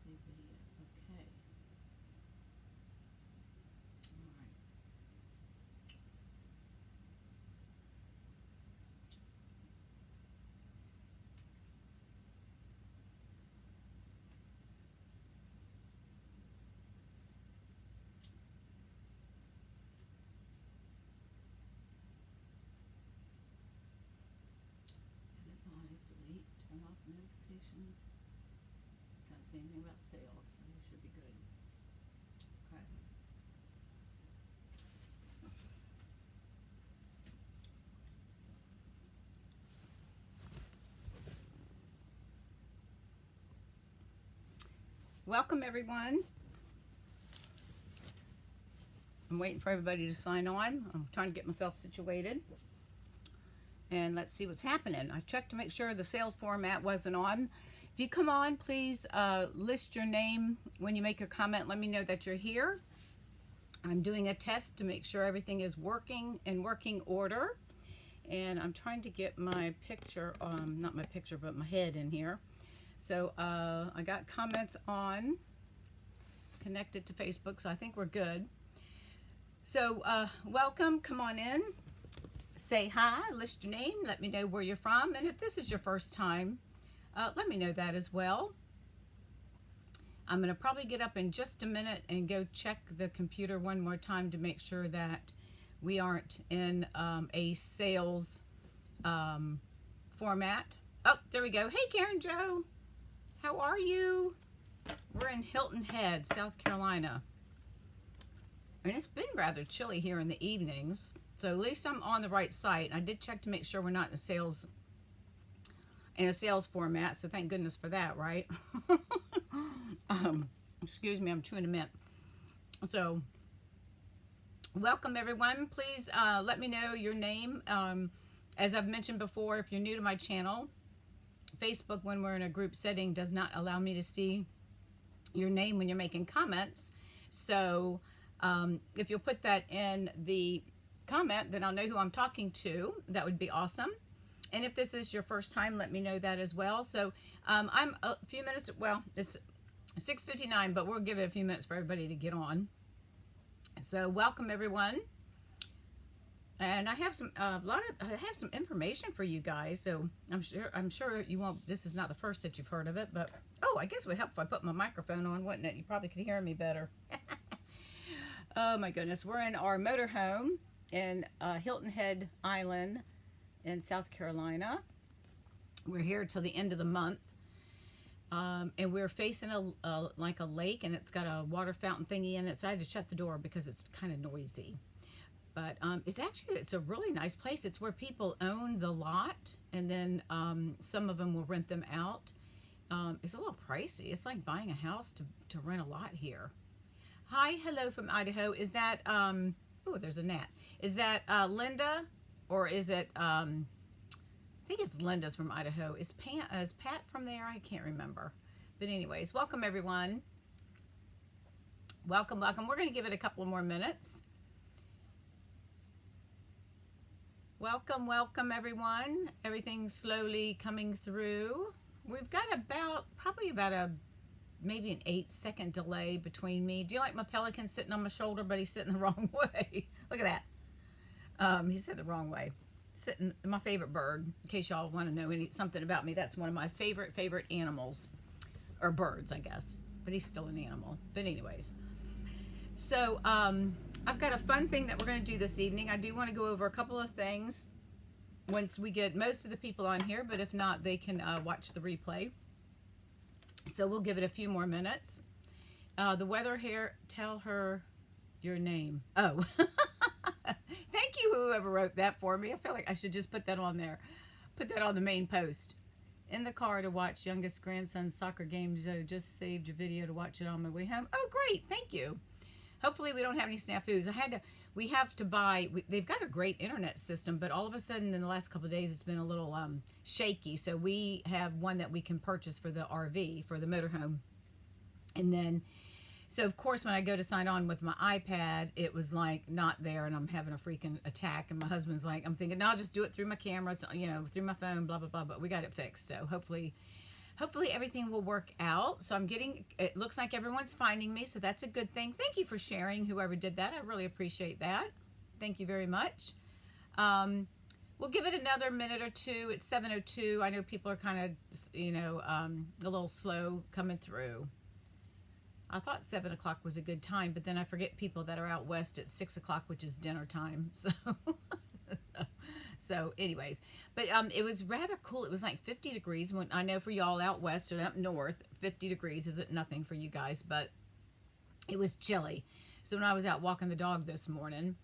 Save video. Okay. Alright. Edit live, delete, turn off notifications. Don't say anything about sales, so you should be good. Okay. Welcome everyone. I'm waiting for everybody to sign on. I'm trying to get myself situated. And let's see what's happening. I checked to make sure the sales format wasn't on. If you come on, please list your name when you make your comment. Let me know that you're here. I'm doing a test to make sure everything is working in working order. And I'm trying to get my picture, not my picture, but my head in here. So I got comments on, connected to Facebook, so I think we're good. So welcome, come on in, say hi, list your name, let me know where you're from, and if this is your first time, let me know that as well. I'm going to probably get up in just a minute and go check the computer one more time to make sure that we aren't in a sales format. Oh, there we go. Hey, Karen Jo. How are you? We're in Hilton Head, South Carolina. And it's been rather chilly here in the evenings. So at least I'm on the right site. I did check to make sure we're not in a sales format. So thank goodness for that, right? Excuse me, I'm chewing a mint. So welcome everyone. Please let me know your name. As I've mentioned before, if you're new to my channel, Facebook, when we're in a group setting, does not allow me to see your name when you're making comments. So if you'll put that in the comment, then I'll know who I'm talking to. That would be awesome. And if this is your first time, let me know that as well. So I'm a few minutes, well, it's 6:59, but we'll give it a few minutes for everybody to get on. So welcome everyone. And I have some I have some information for you guys. So I'm sure you won't. This is not the first that you've heard of it, but oh, I guess it would help if I put my microphone on, wouldn't it? You probably could hear me better. Oh my goodness, we're in our motorhome in Hilton Head Island in South Carolina. We're here till the end of the month, and we're facing like a lake, and it's got a water fountain thingy in it. So I had to shut the door because it's kind of noisy. But it's a really nice place. It's where people own the lot, and then some of them will rent them out. It's a little pricey. It's like buying a house to rent a lot here. Hi, hello from Idaho. Is that, oh, there's a gnat. Is that Linda, or is it, I think it's Linda's from Idaho. Is Pat from there? I can't remember. But anyways, welcome everyone. Welcome, welcome. We're going to give it a couple more minutes. Welcome, welcome everyone. Everything's slowly coming through. We've got probably about maybe an 8-second delay between me. Do you like my pelican sitting on my shoulder, but he's sitting the wrong way? Look at that. He's sitting the wrong way. Sitting, my favorite bird. In case y'all want to know something about me, that's one of my favorite animals, or birds, I guess. But he's still an animal. But anyways, so I've got a fun thing that we're going to do this evening. I do want to go over a couple of things once we get most of the people on here, but if not, they can watch the replay. So we'll give it a few more minutes. The weather here, tell her your name. Oh, thank you whoever wrote that for me. I feel like I should just put that on there. Put that on the main post. In the car to watch youngest grandson's soccer game. So just saved your video to watch it on my way home. Oh, great. Thank you. hopefully we don't have any snafus. We have to buy, they've got a great internet system, but all of a sudden in the last couple of days, it's been a little shaky. So we have one that we can purchase for the RV, for the motorhome. And then, so of course, when I go to sign on with my iPad, it was like not there, and I'm having a freaking attack. And my husband's like, I'm thinking, no, I'll just do it through my camera, through my phone, blah, blah, blah. But we got it fixed. So hopefully everything will work out. So it looks like everyone's finding me. So that's a good thing. Thank you for sharing, whoever did that. I really appreciate that. Thank you very much. We'll give it another minute or two. It's 7:02. I know people are kind of, a little slow coming through. I thought 7 o'clock was a good time, but then I forget people that are out west at 6 o'clock, which is dinner time. So anyways, but it was rather cool. It was like 50 degrees. When I know for y'all out west and up north, 50 degrees isn't nothing for you guys, but it was chilly. So when I was out walking the dog this morning,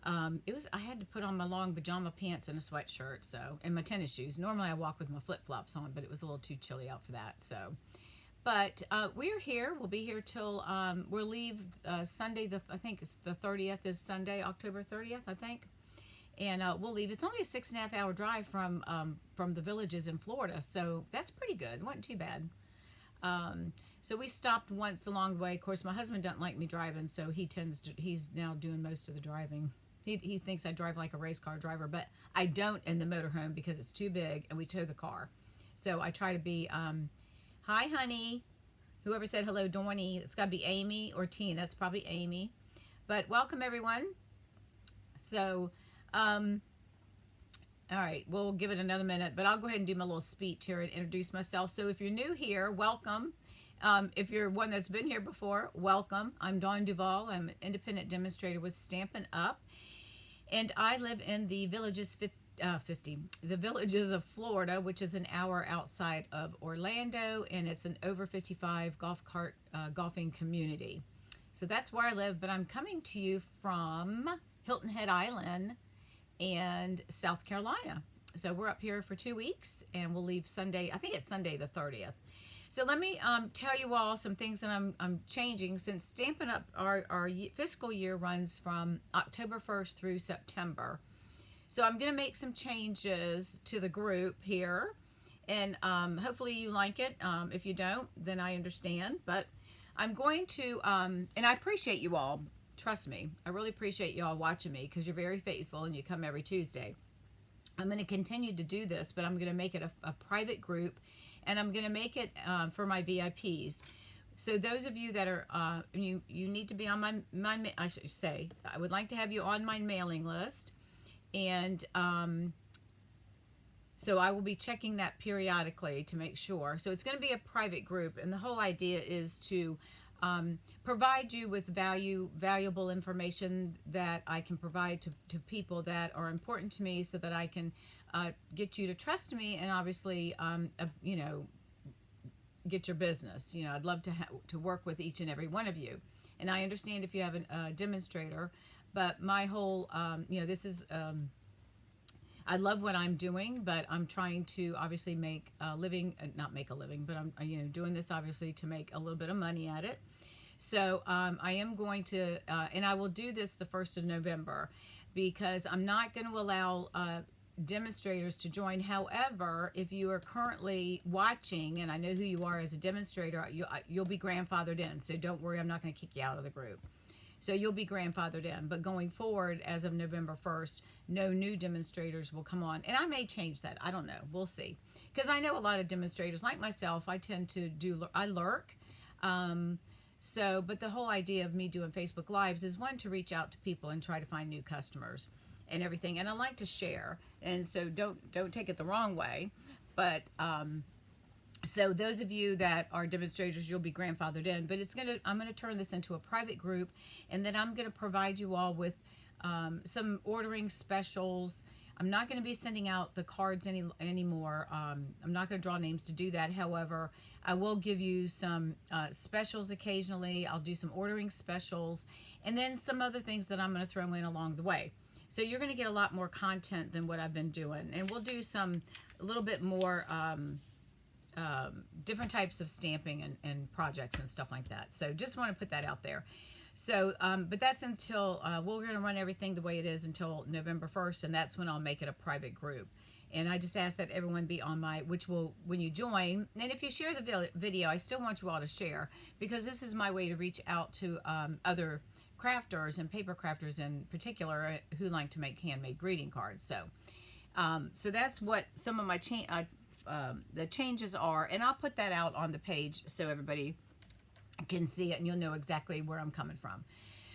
I had to put on my long pajama pants and a sweatshirt, and my tennis shoes. Normally I walk with my flip-flops on, but it was a little too chilly out for that. But we're here. We'll be here till we'll leave Sunday. I think it's the 30th is Sunday, October 30th, I think. And we'll leave. It's only a 6.5 hour drive from the villages in Florida, so that's pretty good. It wasn't too bad. So we stopped once along the way. Of course, my husband doesn't like me driving, so he's now doing most of the driving. He thinks I drive like a race car driver, but I don't in the motorhome because it's too big and we tow the car. So I try to be. Hi, honey. Whoever said hello, Dorney. It's got to be Amy or Tina. It's probably Amy. But welcome, everyone. So, all right. We'll give it another minute. But I'll go ahead and do my little speech here and introduce myself. So if you're new here, welcome. If you're one that's been here before, welcome. I'm Dawn Duval. I'm an independent demonstrator with Stampin' Up. And I live in the Villages the Villages of Florida, which is an hour outside of Orlando, and it's an over 55 golfing community. So that's where I live, but I'm coming to you from Hilton Head Island and South Carolina. So we're up here for 2 weeks, and we'll leave Sunday. I think it's Sunday the 30th. So let me tell you all some things that I'm changing since Stampin' Up, our fiscal year runs from October 1st through September. So I'm going to make some changes to the group here, and hopefully you like it. If you don't, then I understand. But I'm going to, and I appreciate you all. Trust me, I really appreciate you all watching me because you're very faithful and you come every Tuesday. I'm going to continue to do this, but I'm going to make it a private group, and I'm going to make it for my VIPs. So those of you that are, you need to be on my, I should say, I would like to have you on my mailing list. And so I will be checking that periodically to make sure. So it's going to be a private group, and the whole idea is to provide you with valuable information that I can provide to people that are important to me, so that I can get you to trust me, and obviously, get your business. I'd love to work with each and every one of you. And I understand if you have a demonstrator. But my whole, this is, I love what I'm doing, but I'm trying to obviously make a living, not make a living, but I'm, doing this obviously to make a little bit of money at it. So I am going to, and I will do this the 1st of November, because I'm not going to allow demonstrators to join. However, if you are currently watching, and I know who you are as a demonstrator, you'll be grandfathered in. So don't worry, I'm not going to kick you out of the group. So you'll be grandfathered in. But going forward, as of November 1st, no new demonstrators will come on. And I may change that. I don't know. We'll see. Because I know a lot of demonstrators, like myself, I tend to I lurk. But the whole idea of me doing Facebook Lives is, one, to reach out to people and try to find new customers and everything. And I like to share. And so don't take it the wrong way. But so those of you that are demonstrators, you'll be grandfathered in, but I'm going to turn this into a private group, and then I'm going to provide you all with some ordering specials. I'm not going to be sending out the cards anymore. I'm not going to draw names to do that. However, I will give you some specials occasionally. I'll do some ordering specials, and then some other things that I'm going to throw in along the way. So you're going to get a lot more content than what I've been doing, and we'll do a little bit more different types of stamping and projects and stuff like that. So just want to put that out there. So, but that's until we're going to run everything the way it is until November 1st, and that's when I'll make it a private group. And I just ask that everyone be on my, which will, when you join, and if you share the video, I still want you all to share, because this is my way to reach out to other crafters and paper crafters in particular who like to make handmade greeting cards. So, so that's what some of my the changes are, and I'll put that out on the page so everybody can see it and you'll know exactly where I'm coming from.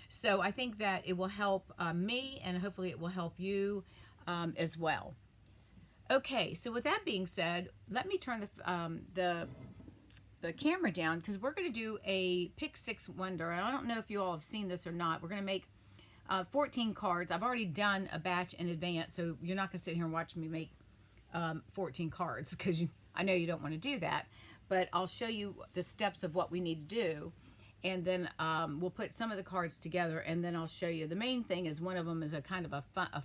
So I think that it will help me, and hopefully it will help you as well. Okay, so with that being said, let me turn the camera down, because we're going to do a Pick 6 Wonder. And I don't know if you all have seen this or not. We're going to make 14 cards. I've already done a batch in advance, so you're not going to sit here and watch me make 14 cards, because I know you don't want to do that. But I'll show you the steps of what we need to do, and then we'll put some of the cards together, and then I'll show you. The main thing is one of them is a kind of a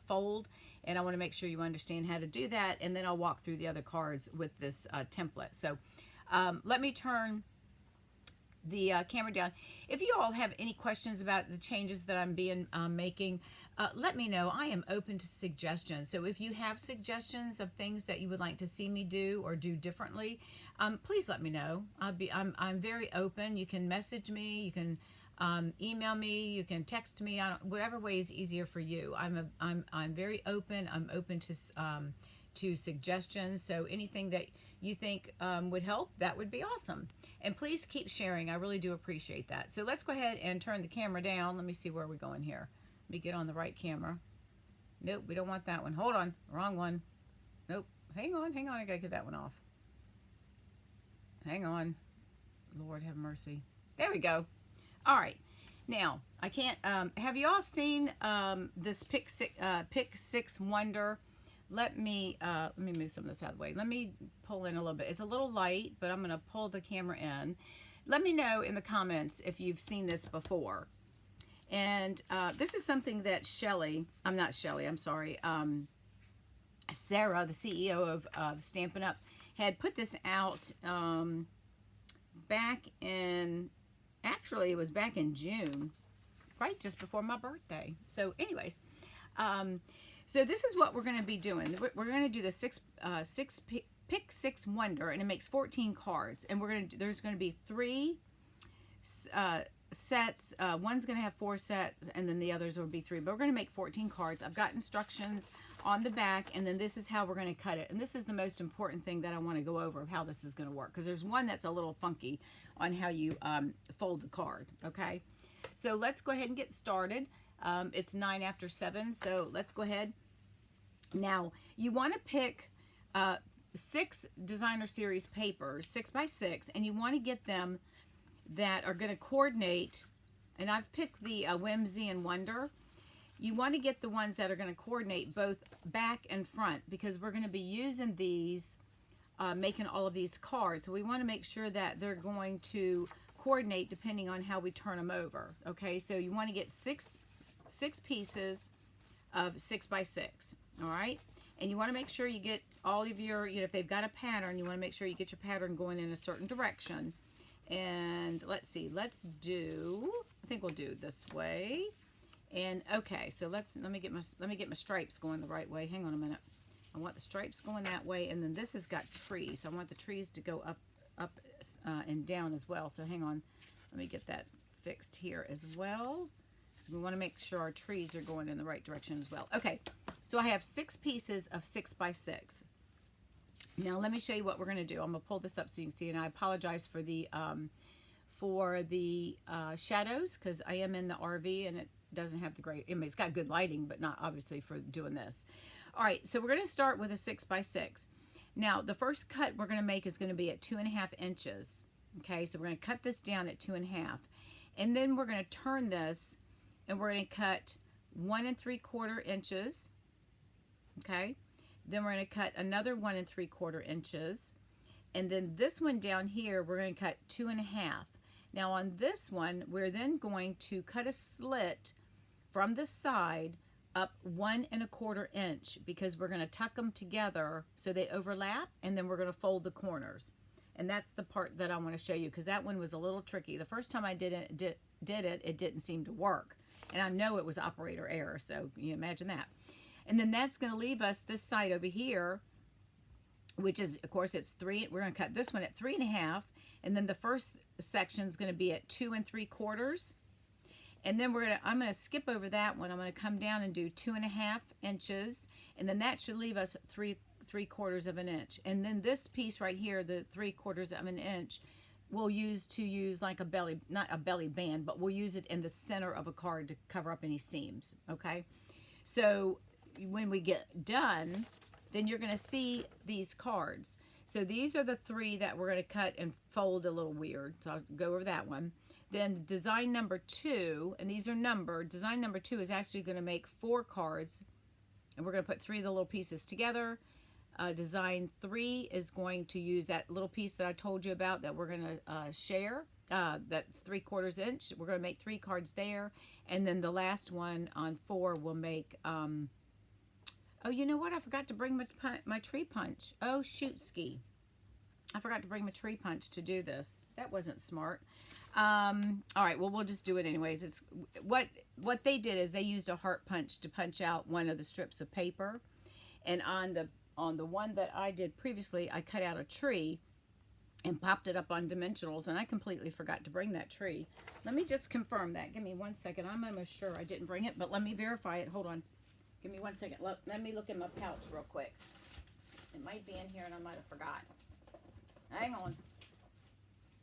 fold, and I want to make sure you understand how to do that, and then I'll walk through the other cards with this template. So let me turn the camera down. If you all have any questions about the changes that I'm making, let me know. I am open to suggestions. So if you have suggestions of things that you would like to see me do or do differently, please let me know. I'm very open. You can message me. You can email me. You can text me. Whatever way is easier for you. I'm very open. I'm open to suggestions. So anything that you think would help, that would be awesome. And please keep sharing. I really do appreciate that. So let's go ahead and turn the camera down. Let me see where we're going here. Let me get on the right camera. Nope, we don't want that one. Hold on, wrong one. Nope, hang on. I gotta get that one off. Hang on. Lord have mercy. There we go. All right. Now, I can't, have you all seen this Pick 6 Wonder? Let me move some of this out of the way. Let me pull in a little bit. It's a little light, but I'm going to pull the camera in. Let me know in the comments if you've seen this before. And this is something that Sarah, the CEO of Stampin' Up, had put this out back in, actually it was back in June, right just before my birthday. So anyways, so this is what we're going to be doing. We're going to do the Pick 6 Wonder, and it makes 14 cards. And there's going to be 3 sets. One's going to have 4 sets, and then the others will be 3. But we're going to make 14 cards. I've got instructions on the back, and then this is how we're going to cut it. And this is the most important thing that I want to go over of how this is going to work, because there's one that's a little funky on how you fold the card. Okay, so let's go ahead and get started. It's 9 after 7, so let's go ahead. Now, you want to pick 6 designer series papers, 6 by 6, and you want to get them that are going to coordinate. And I've picked the Whimsy and Wonder. You want to get the ones that are going to coordinate both back and front, because we're going to be using these, making all of these cards. So we want to make sure that they're going to coordinate depending on how we turn them over. Okay, so you want to get six pieces of 6 by 6. All right, and you want to make sure you get all of your, if they've got a pattern, you want to make sure you get your pattern going in a certain direction. And let's see, I think we'll do it this way. And okay, so let me get my stripes going the right way. Hang on a minute. I want the stripes going that way, and then this has got trees. So I want the trees to go up and down as well. So hang on, let me get that fixed here as well. So we want to make sure our trees are going in the right direction as well. Okay, so I have 6 pieces of 6 by 6. Now let me show you what we're going to do. I'm going to pull this up so you can see, and I apologize for the shadows, because I am in the RV and it doesn't have the great, I mean, it's got good lighting, but not obviously for doing this. All right, so we're going to start with a 6 by 6. Now the first cut we're going to make is going to be at 2.5 inches. Okay, so we're going to cut this down at 2.5, and then we're going to turn this, and we're going to cut 1 3/4 inches. Okay, then we're going to cut another 1 3/4 inches, and then this one down here we're going to cut 2.5. Now on this one, we're then going to cut a slit from the side up 1 1/4 inch, because we're going to tuck them together so they overlap, and then we're going to fold the corners. And that's the part that I want to show you, because that one was a little tricky. The first time I did did it, it didn't seem to work. And I know it was operator error, so you imagine that. And then that's going to leave us this side over here, which is, of course, it's 3. We're going to cut this one at 3.5, and then the first section is going to be at 2 3/4. And then I'm going to skip over that one. I'm going to come down and do 2.5 inches, and then that should leave us 3/4 of an inch. And then this piece right here, the 3/4 of an inch, we'll use like a belly, not a belly band, but we'll use it in the center of a card to cover up any seams. Okay, so when we get done, then you're going to see these cards. So these are the 3 that we're going to cut and fold a little weird. So I'll go over that one. Then design number 2, and these are numbered. Design number 2 is actually going to make 4 cards, and we're going to put 3 of the little pieces together. Design 3 is going to use that little piece that I told you about that we're going to share. That's 3/4 inch. We're going to make 3 cards there, and then the last one on 4 will make. Oh, you know what? I forgot to bring my tree punch. Oh, shoot, ski. I forgot to bring my tree punch to do this. That wasn't smart. All right, well, we'll just do it anyways. It's what they did is they used a heart punch to punch out one of the strips of paper. And on the one that I did previously, I cut out a tree and popped it up on dimensionals, and I completely forgot to bring that tree. Let me just confirm that. Give me 1 second. I'm almost sure I didn't bring it, but let me verify it. Hold on. Give me 1 second. Let me look in my pouch real quick. It might be in here and I might have forgot. Hang on.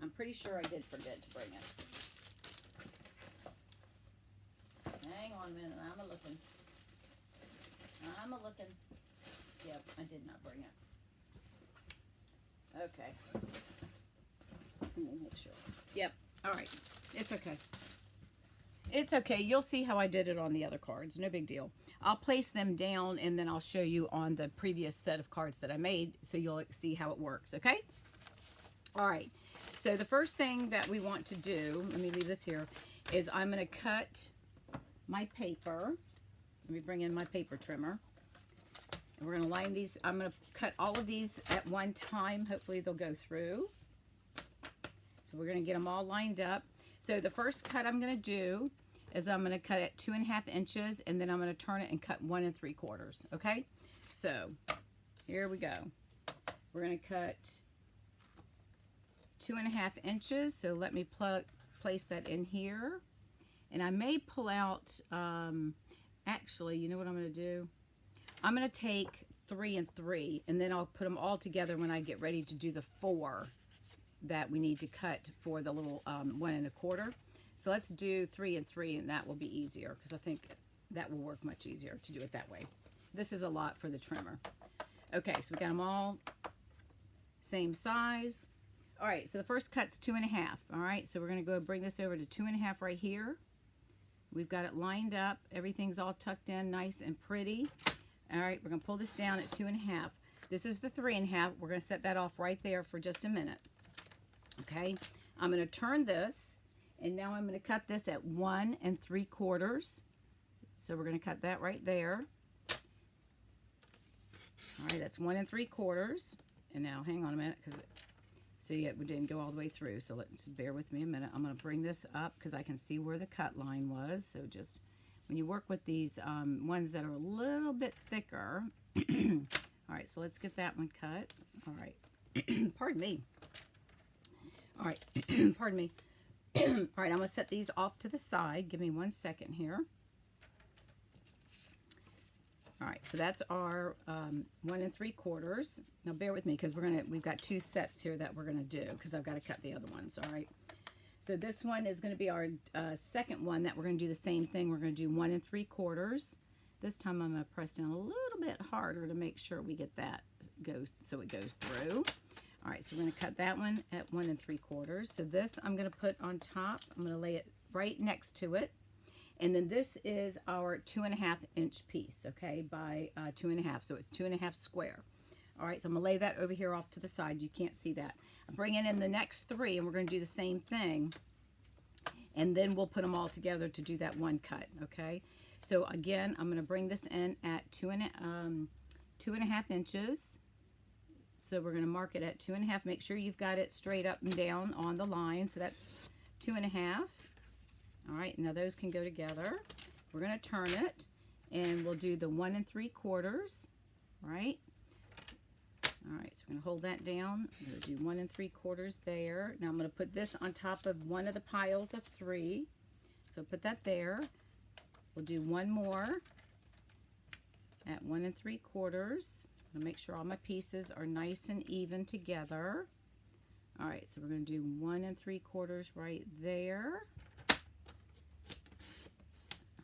I'm pretty sure I did forget to bring it. Hang on a minute. I'm a-looking. Yep, I did not bring it. Okay. Let me make sure. Yep. All right. It's okay. It's okay. You'll see how I did it on the other cards. No big deal. I'll place them down, and then I'll show you on the previous set of cards that I made, so you'll see how it works, okay? All right. So the first thing that we want to do, let me leave this here, is I'm going to cut my paper. Let me bring in my paper trimmer. And we're going to line these. I'm going to cut all of these at one time. Hopefully they'll go through. So we're going to get them all lined up. So the first cut I'm going to do is I'm going to cut it 2.5 inches, and then I'm going to turn it and cut 1 3/4. Okay, so here we go. We're going to cut 2.5 inches. So let me place that in here, and I may pull out. Actually, you know what I'm going to do? I'm going to take 3 and 3, and then I'll put them all together when I get ready to do the 4 that we need to cut for the little 1 1/4. So let's do 3 and 3, and that will be easier because I think that will work much easier to do it that way. This is a lot for the trimmer. Okay, so we got them all same size. All right, so the first cut's 2.5. All right, so we're going to go bring this over to 2.5 right here. We've got it lined up. Everything's all tucked in nice and pretty. All right, we're going to pull this down at 2.5. This is the 3.5. We're going to set that off right there for just a minute. Okay, I'm going to turn this, and now I'm going to cut this at 1 3/4. So we're going to cut that right there. All right, that's 1 3/4. And now hang on a minute, because see, it didn't go all the way through. So let's bear with me a minute. I'm going to bring this up because I can see where the cut line was. So just when you work with these ones that are a little bit thicker. All right, so let's get that one cut. All right, pardon me. All right, pardon me. All right, I'm going to set these off to the side. Give me 1 second here. All right, so that's our 1 3/4. Now bear with me because we've got 2 sets here that we're gonna do because I've got to cut the other ones. All right, so this one is going to be our second one that we're going to do the same thing. We're going to do 1 3/4. This time I'm going to press down a little bit harder to make sure we get that so it goes through. All right, so we're going to cut that one at 1 3/4. So this I'm going to put on top. I'm going to lay it right next to it. And then this is our 2.5 inch piece, okay, by 2.5. So it's 2.5 square. All right, so I'm going to lay that over here off to the side. You can't see that. I'm bringing in the next 3, and we're going to do the same thing. And then we'll put them all together to do that one cut, okay? So again, I'm going to bring this in at 2.5 inches. So we're going to mark it at 2.5. Make sure you've got it straight up and down on the line. So that's 2.5. All right, now those can go together. We're going to turn it, and we'll do the 1 3/4, right? All right, so we're going to hold that down. I'm going to do 1 3/4 there. Now I'm going to put this on top of one of the piles of 3. So put that there. We'll do one more at 1 3/4. I'll make sure all my pieces are nice and even together. All right, so we're going to do 1 3/4 right there.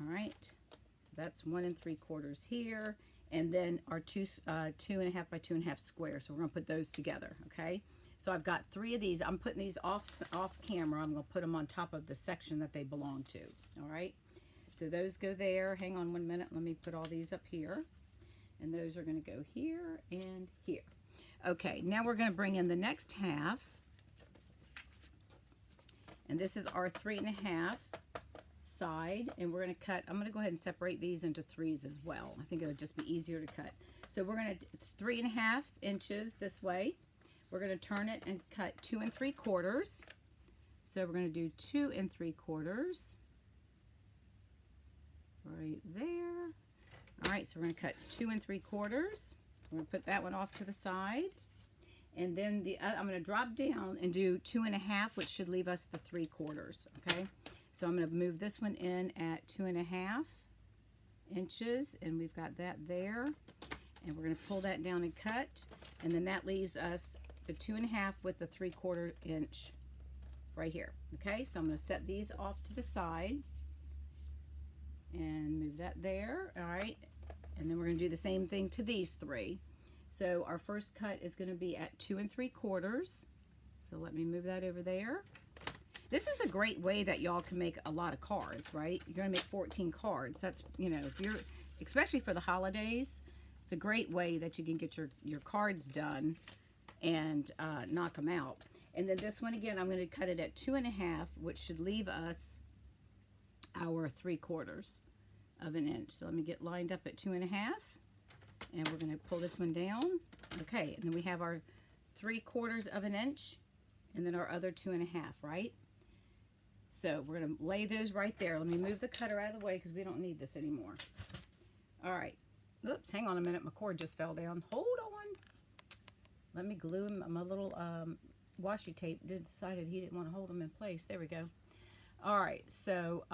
All right, so that's 1 3/4 here, and then our 2.5 by 2.5 square. So we're going to put those together. Okay, so I've got 3 of these. I'm putting these off camera. I'm going to put them on top of the section that they belong to. All right, so those go there. Hang on 1 minute. Let me put all these up here, and those are going to go here and here. Okay, now we're going to bring in the next half, and this is our 3.5 side, and we're going to cut. I'm going to go ahead and separate these into 3s as well. I think it'll just be easier to cut. So we're going to, it's 3.5 inches this way. We're going to turn it and cut 2 3/4. So we're going to do 2 3/4 right there. All right, so we're going to cut 2 3/4. We're going to put that one off to the side, and then the I'm going to drop down and do 2.5, which should leave us the 3/4. Okay. So I'm going to move this one in at 2.5 inches, and we've got that there. And we're going to pull that down and cut, and then that leaves us the 2.5 with the 3/4 inch right here. Okay, so I'm going to set these off to the side and move that there. All right, and then we're going to do the same thing to these 3. So our first cut is going to be at 2 3/4. So let me move that over there. This is a great way that y'all can make a lot of cards, right? You're going to make 14 cards. That's, you know, if you're, especially for the holidays, it's a great way that you can get your cards done and knock them out. And then this one, again, I'm going to cut it at 2.5, which should leave us our 3/4 of an inch. So let me get lined up at 2.5, and we're going to pull this one down. Okay, and then we have our 3/4 of an inch, and then our other 2.5, right? So we're going to lay those right there. Let me move the cutter out of the way because we don't need this anymore. All right. Oops, hang on a minute. My cord just fell down. Hold on. Let me glue my little washi tape. Decided he didn't want to hold them in place. There we go. All right. So,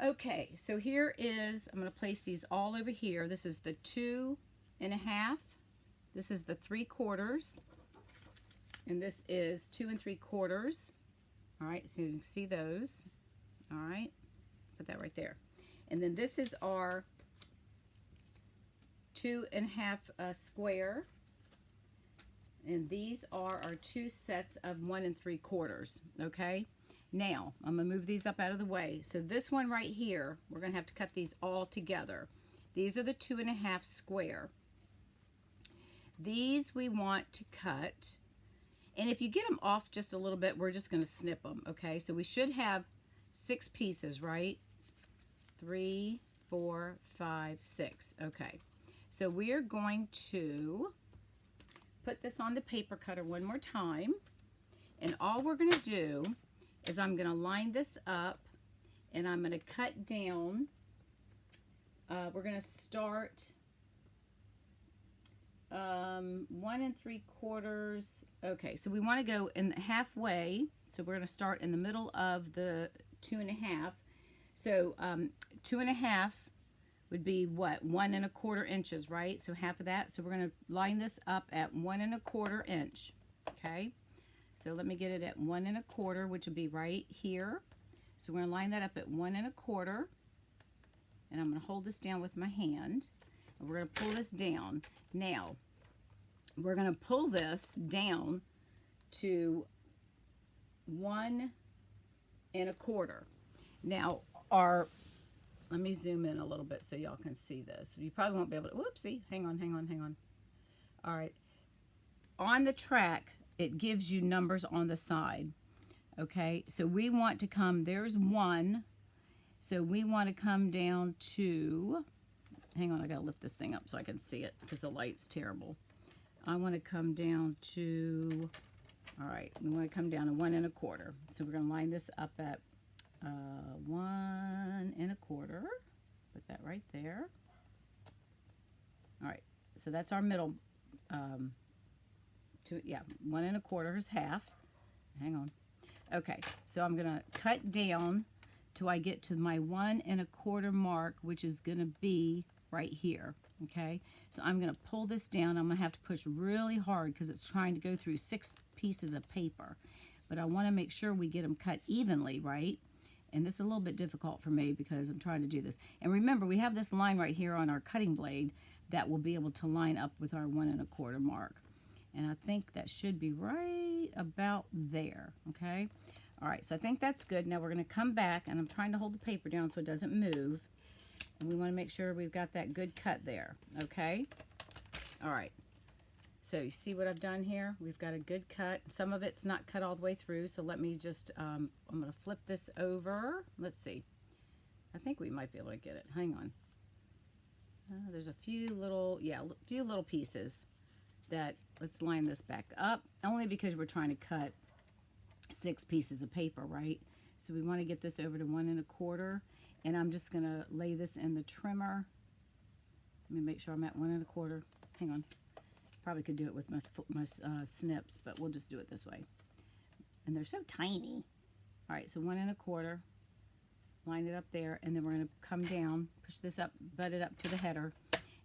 okay. So here is, I'm going to place these all over here. This is the 2.5. This is the 3/4. And this is 2 3/4. All right, so you can see those. All right, put that right there. And then this is our 2.5 square. And these are our 2 sets of 1 3/4. Okay, now I'm gonna move these up out of the way. So this one right here, we're gonna have to cut these all together. These are the 2.5 square. These we want to cut. And if you get them off just a little bit, we're just going to snip them, okay? So we should have 6 pieces, right? 3, 4, 5, 6. Okay. So we are going to put this on the paper cutter one more time. And all we're going to do is I'm going to line this up, and I'm going to cut down. We're going to start 1 3/4. Okay, so we want to go in halfway. So we're going to start in the middle of the 2.5. So 2.5 would be what? 1 1/4 inches, right? So half of that. So we're going to line this up at 1 1/4 inch. Okay, so let me get it at 1 1/4, which would be right here. So we're going to line that up at 1 1/4, and I'm going to hold this down with my hand. And we're going to pull this down. Now, we're going to pull this down to 1 1/4. Now, let me zoom in a little bit so y'all can see this. You probably won't be able to, whoopsie, hang on. All right. On the track, it gives you numbers on the side. Okay, so we want to come, there's 1. So we want to come down to, hang on, I gotta lift this thing up so I can see it because the light's terrible. I want to come down to, all right, we want to come down to 1 1/4. So we're going to line this up at 1 1/4. Put that right there. All right, so that's our middle. Yeah, 1 1/4 is half. Hang on. Okay, so I'm gonna cut down till I get to my 1 1/4 mark, which is gonna be right here. Okay, so I'm gonna pull this down. I'm gonna have to push really hard because it's trying to go through 6 pieces of paper, but I want to make sure we get them cut evenly, right? And this is a little bit difficult for me because I'm trying to do this. And remember, we have this line right here on our cutting blade that will be able to line up with our 1 1/4 mark. And I think that should be right about there, okay? All right, so I think that's good. Now we're going to come back, and I'm trying to hold the paper down so it doesn't move. And we want to make sure we've got that good cut there, okay? All right. So you see what I've done here? We've got a good cut. Some of it's not cut all the way through, so let me just, I'm going to flip this over. Let's see. I think we might be able to get it. Hang on. There's a few little, few little pieces that, let's line this back up, only because we're trying to cut 6 pieces of paper, right? So we want to get this over to 1 1/4, and I'm just going to lay this in the trimmer. Let me make sure I'm at 1 1/4. Hang on. Probably could do it with my snips, but we'll just do it this way. And they're so tiny. All right, so 1 1/4. Line it up there, and then we're going to come down, push this up, butt it up to the header,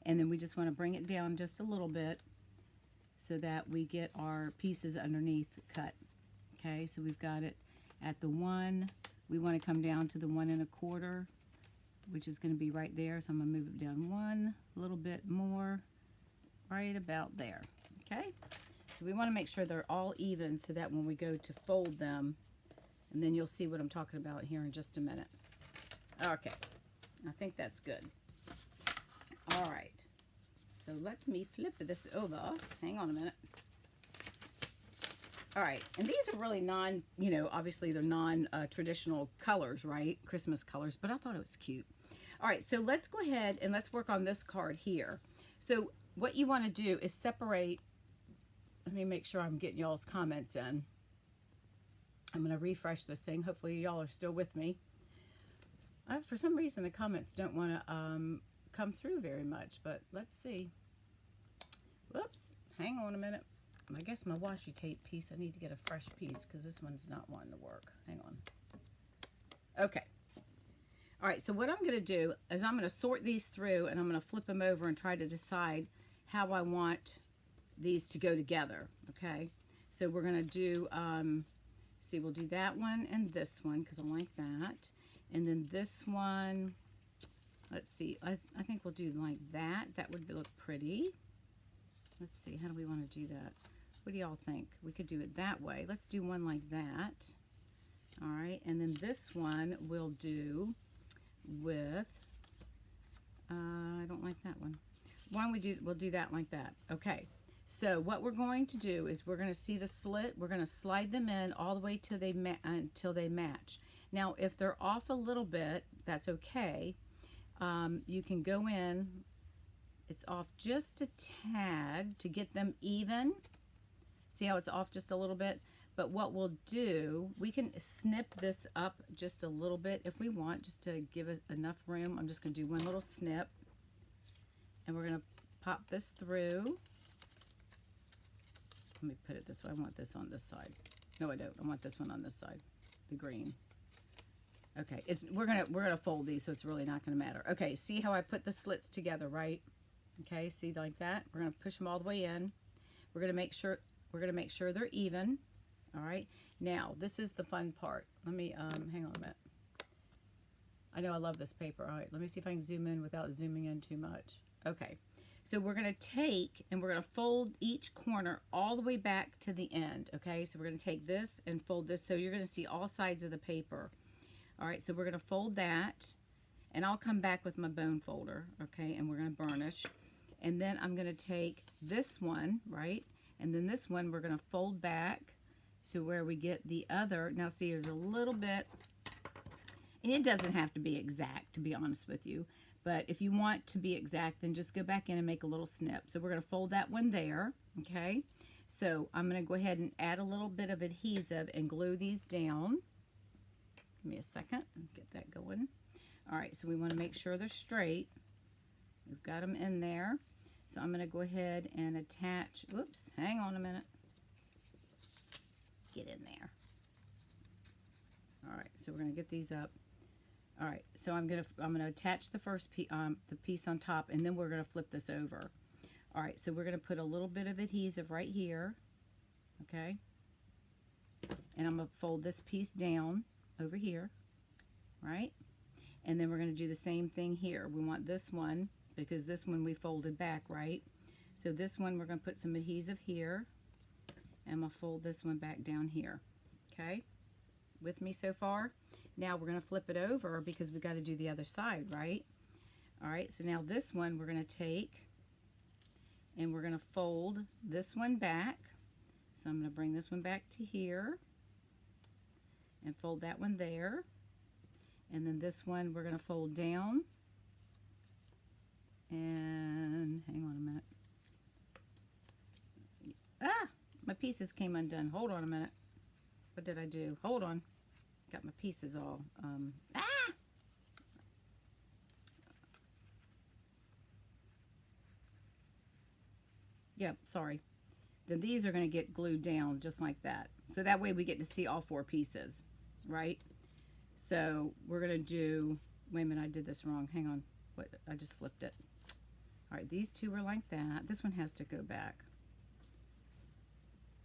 and then we just want to bring it down just a little bit so that we get our pieces underneath cut. Okay, so we've got it at the 1. We want to come down to the 1 1/4, which is going to be right there. So I'm going to move it down 1, a little bit more, right about there. Okay, so we want to make sure they're all even so that when we go to fold them, and then you'll see what I'm talking about here in just a minute. Okay, I think that's good. All right, so let me flip this over. Hang on a minute. All right, and these are really obviously they're non-traditional colors, right? Christmas colors, but I thought it was cute. All right, so let's go ahead and let's work on this card here. So what you want to do is separate. Let me make sure I'm getting y'all's comments in. I'm going to refresh this thing. Hopefully y'all are still with me. For some reason, the comments don't want to come through very much, but let's see. Whoops. Hang on a minute. I guess my washi tape piece, I need to get a fresh piece because this one's not wanting to work. Hang on. Okay. All right, so what I'm going to do is I'm going to sort these through, and I'm going to flip them over and try to decide how I want these to go together, okay? So we're going to do, see, we'll do that one and this one because I like that. And then this one, let's see, I think we'll do like that. That would look pretty. Let's see, how do we want to do that? What do y'all think? We could do it that way. Let's do one like that. All right, and then this one we'll do with, I don't like that one. Why don't we'll do that like that. Okay, so what we're going to do is we're going to see the slit. We're going to slide them in all the way till they match. Now, if they're off a little bit, that's okay. You can go in. It's off just a tad to get them even. See how it's off just a little bit? But what we'll do, we can snip this up just a little bit if we want, just to give it enough room. I'm just going to do one little snip. And we're going to pop this through. Let me put it this way. I want this on this side. No, I don't. I want this one on this side, the green. Okay, we're gonna fold these, so it's really not gonna matter. Okay, see how I put the slits together, right? Okay, see like that. We're gonna push them all the way in. We're gonna make sure they're even. All right. Now this is the fun part. Let me hang on a minute. I know I love this paper. All right, let me see if I can zoom in without zooming in too much. Okay, so we're gonna take and we're gonna fold each corner all the way back to the end. Okay, so we're gonna take this and fold this, so you're gonna see all sides of the paper. All right, so we're going to fold that, and I'll come back with my bone folder, okay, and we're going to burnish. And then I'm going to take this one, right, and then this one we're going to fold back so where we get the other. Now, see, there's a little bit, and it doesn't have to be exact, to be honest with you, but if you want to be exact, then just go back in and make a little snip. So we're going to fold that one there, okay. So I'm going to go ahead and add a little bit of adhesive and glue these down. Give me a second and get that going. All right, so we want to make sure they're straight. We've got them in there. So I'm going to go ahead and attach, whoops, hang on a minute. Get in there. All right, so we're going to get these up. All right, so I'm going to attach the first the piece on top, and then we're going to flip this over. All right, so we're going to put a little bit of adhesive right here, okay? And I'm going to fold this piece down over here, right? And then we're going to do the same thing here. We want this one, because this one we folded back, right? So this one we're going to put some adhesive here, and I'm going to fold this one back down here, okay? With me so far? Now we're going to flip it over because we got to do the other side, right? All right, so now this one we're going to take and we're going to fold this one back. So I'm going to bring this one back to here and fold that one there. And then this one we're going to fold down. And hang on a minute. Ah, my pieces came undone. Hold on a minute. What did I do? Hold on. Got my pieces all, Yep, sorry. Then these are going to get glued down just like that. So that way we get to see all 4 pieces, right? So we're going to do, wait a minute, I did this wrong. Hang on. What? I just flipped it. All right, these 2 are like that. This one has to go back.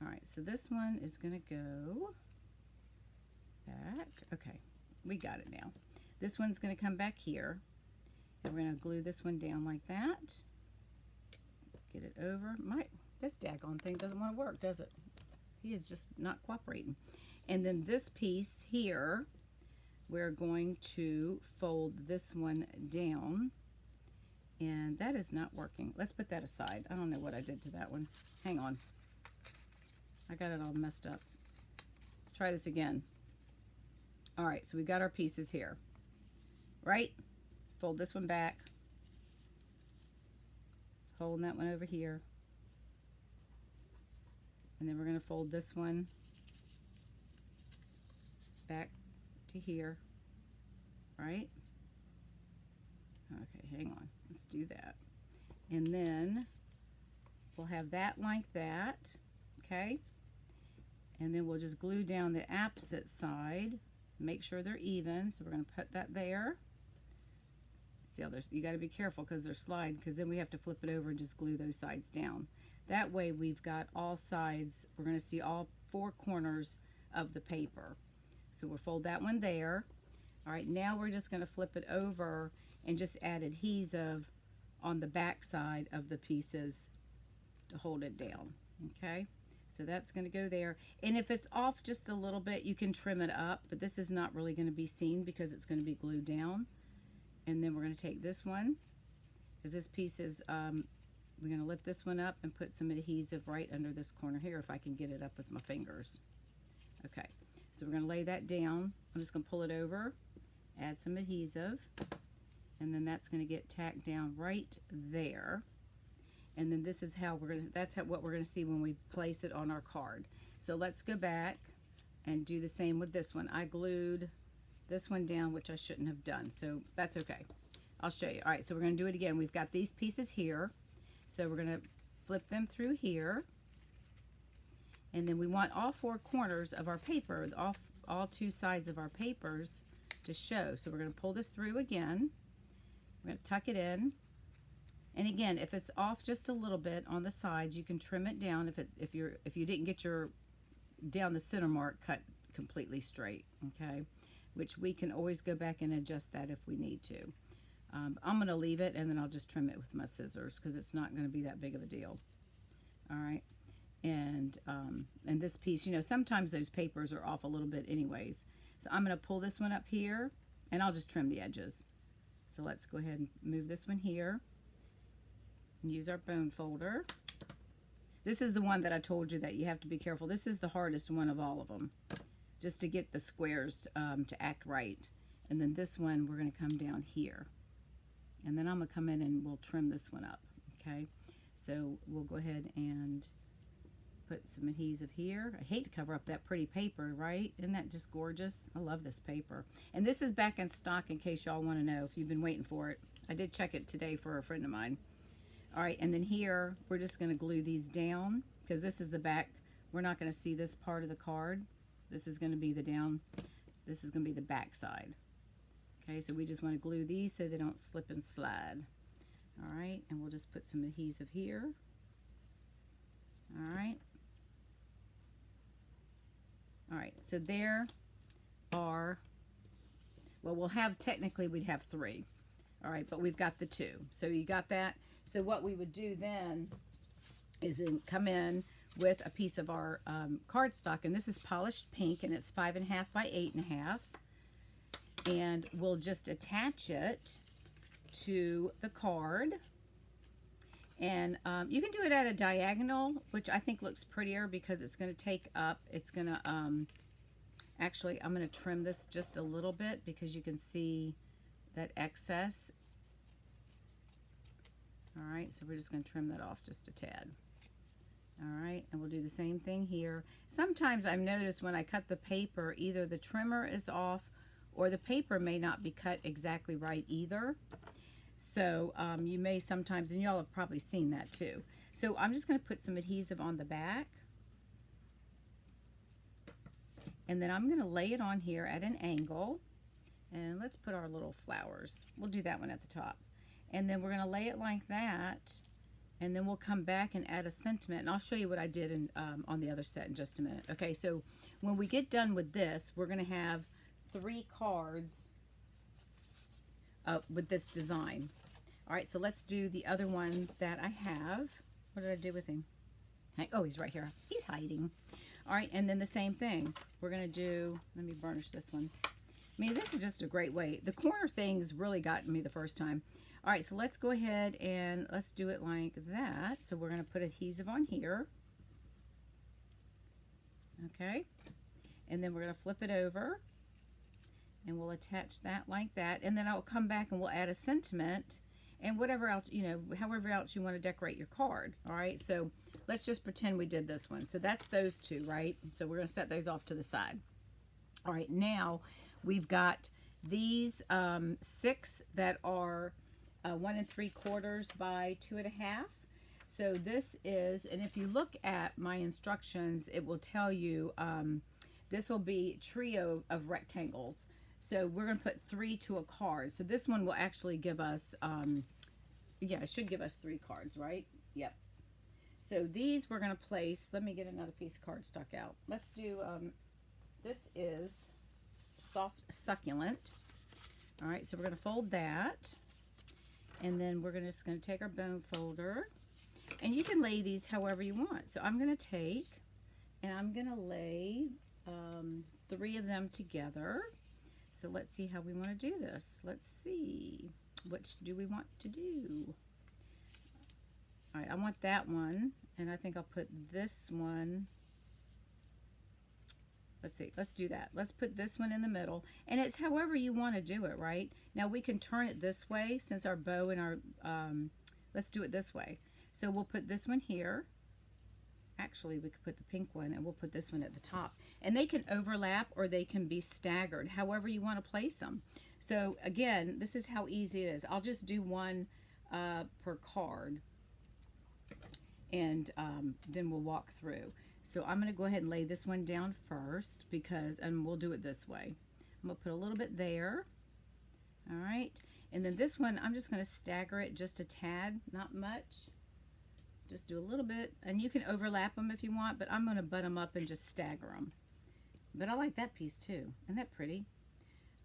All right, so this one is going to go back. Okay, we got it now. This one's going to come back here, and we're going to glue this one down like that. Get it over. This daggone thing doesn't want to work, does it? He is just not cooperating. And then this piece here, we're going to fold this one down, and that is not working. Let's put that aside. I don't know what I did to that one. Hang on. I got it all messed up. Let's try this again. All right, so we got our pieces here, right? Fold this one back. Holding that one over here. And then we're going to fold this one back to here, right? Okay, hang on. Let's do that. And then we'll have that like that, okay? And then we'll just glue down the opposite side. Make sure they're even. So we're going to put that there. See how there's, you got to be careful because they're slide, because then we have to flip it over and just glue those sides down. That way we've got all sides. We're going to see all 4 corners of the paper. So we'll fold that one there. All right, now we're just going to flip it over and just add adhesive on the back side of the pieces to hold it down. Okay, so that's going to go there. And if it's off just a little bit, you can trim it up, but this is not really going to be seen because it's going to be glued down. And then we're going to take this one, because this piece is, we're going to lift this one up and put some adhesive right under this corner here if I can get it up with my fingers. Okay, so we're going to lay that down. I'm just going to pull it over, add some adhesive, and then that's going to get tacked down right there. And then this is how we're going to, that's what we're going to see when we place it on our card. So let's go back and do the same with this one. I glued this one down, which I shouldn't have done, so that's okay. I'll show you. All right, so we're going to do it again. We've got these pieces here, so we're going to flip them through here, and then we want all 4 corners of our paper, all 2 sides of our papers to show. So we're going to pull this through again. We're going to tuck it in, and again, if it's off just a little bit on the sides, you can trim it down if you didn't get your down the center mark cut completely straight. Okay, which we can always go back and adjust that if we need to. I'm going to leave it, and then I'll just trim it with my scissors because it's not going to be that big of a deal. All right, and this piece, you know, sometimes those papers are off a little bit anyways. So I'm going to pull this one up here, and I'll just trim the edges. So let's go ahead and move this one here and use our bone folder. This is the one that I told you that you have to be careful. This is the hardest one of all of them, just to get the squares to act right. And then this one, we're going to come down here. And then I'm going to come in and we'll trim this one up, okay? So we'll go ahead and put some adhesive here. I hate to cover up that pretty paper, right? Isn't that just gorgeous? I love this paper. And this is back in stock in case y'all want to know if you've been waiting for it. I did check it today for a friend of mine. All right, and then here, we're just going to glue these down because this is the back. We're not going to see this part of the card. This is going to be the down. This is going to be the back side. Okay, so we just want to glue these so they don't slip and slide. All right, and we'll just put some adhesive here. All right. All right, so there are, well, we'll have, technically we'd have 3. All right, but we've got the 2. So you got that? So what we would do then is then come in with a piece of our cardstock, and this is polished pink, and it's 5.5 by 8.5. And we'll just attach it to the card. And you can do it at a diagonal, which I think looks prettier because it's going to take up, it's going to, actually, I'm going to trim this just a little bit because you can see that excess. All right, so we're just going to trim that off just a tad. All right, and we'll do the same thing here. Sometimes I've noticed when I cut the paper, either the trimmer is off or the paper may not be cut exactly right either. So you may sometimes, and y'all have probably seen that too. So I'm just going to put some adhesive on the back. And then I'm going to lay it on here at an angle. And let's put our little flowers. We'll do that one at the top. And then we're going to lay it like that. And then we'll come back and add a sentiment. And I'll show you what I did in, on the other set in just a minute. Okay, so when we get done with this, we're going to have 3 cards with this design. All right, so let's do the other one that I have. What did I do with him? Oh, he's right here. He's hiding. All right, and then the same thing. We're going to do, let me burnish this one. I mean, this is just a great way. The corner things really got me the first time. All right, so let's go ahead and let's do it like that. So we're going to put adhesive on here. Okay, and then we're going to flip it over. And we'll attach that like that. And then I'll come back and we'll add a sentiment and whatever else, you know, however else you want to decorate your card. All right, so let's just pretend we did this one. So that's those 2, right? So we're going to set those off to the side. All right, now we've got these 6 that are 1 3/4 by 2.5. So this is, and if you look at my instructions, it will tell you this will be a trio of rectangles. So we're going to put 3 to a card. So this one will actually give us, yeah, it should give us 3 cards, right? Yep. So these we're going to place, let me get another piece of cardstock out. Let's do, this is soft succulent. All right, so we're going to fold that. And then we're just going to take our bone folder. And you can lay these however you want. So I'm going to take, and I'm going to lay 3 of them together. So let's see how we want to do this. Let's see. Which do we want to do? All right, I want that one. And I think I'll put this one. Let's see. Let's do that. Let's put this one in the middle. And it's however you want to do it, right? Now we can turn it this way since our bow and our, let's do it this way. So we'll put this one here. Actually, we could put the pink one and we'll put this one at the top. And they can overlap or they can be staggered, however you want to place them. So again, this is how easy it is. I'll just do one per card. And then we'll walk through. So I'm going to go ahead and lay this one down first because, and we'll do it this way. I'm going to put a little bit there. All right. And then this one, I'm just going to stagger it just a tad, not much. Just do a little bit, and you can overlap them if you want, but I'm going to butt them up and just stagger them. But I like that piece too. Isn't that pretty?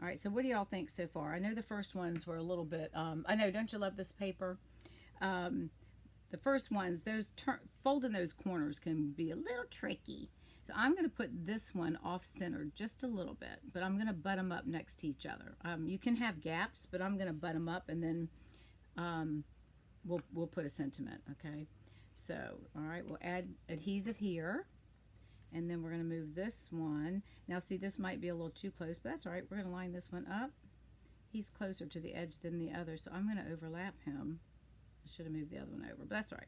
All right, so what do y'all think so far? I know the first ones were a little bit, I know, don't you love this paper? The first ones, those folding those corners can be a little tricky. So I'm going to put this one off-center just a little bit, but I'm going to butt them up next to each other. You can have gaps, but I'm going to butt them up, and then we'll put a sentiment, okay? So, all right, we'll add adhesive here, and then we're going to move this one. Now, see, this might be a little too close, but that's all right. We're going to line this one up. He's closer to the edge than the other, so I'm going to overlap him. I should have moved the other one over, but that's all right.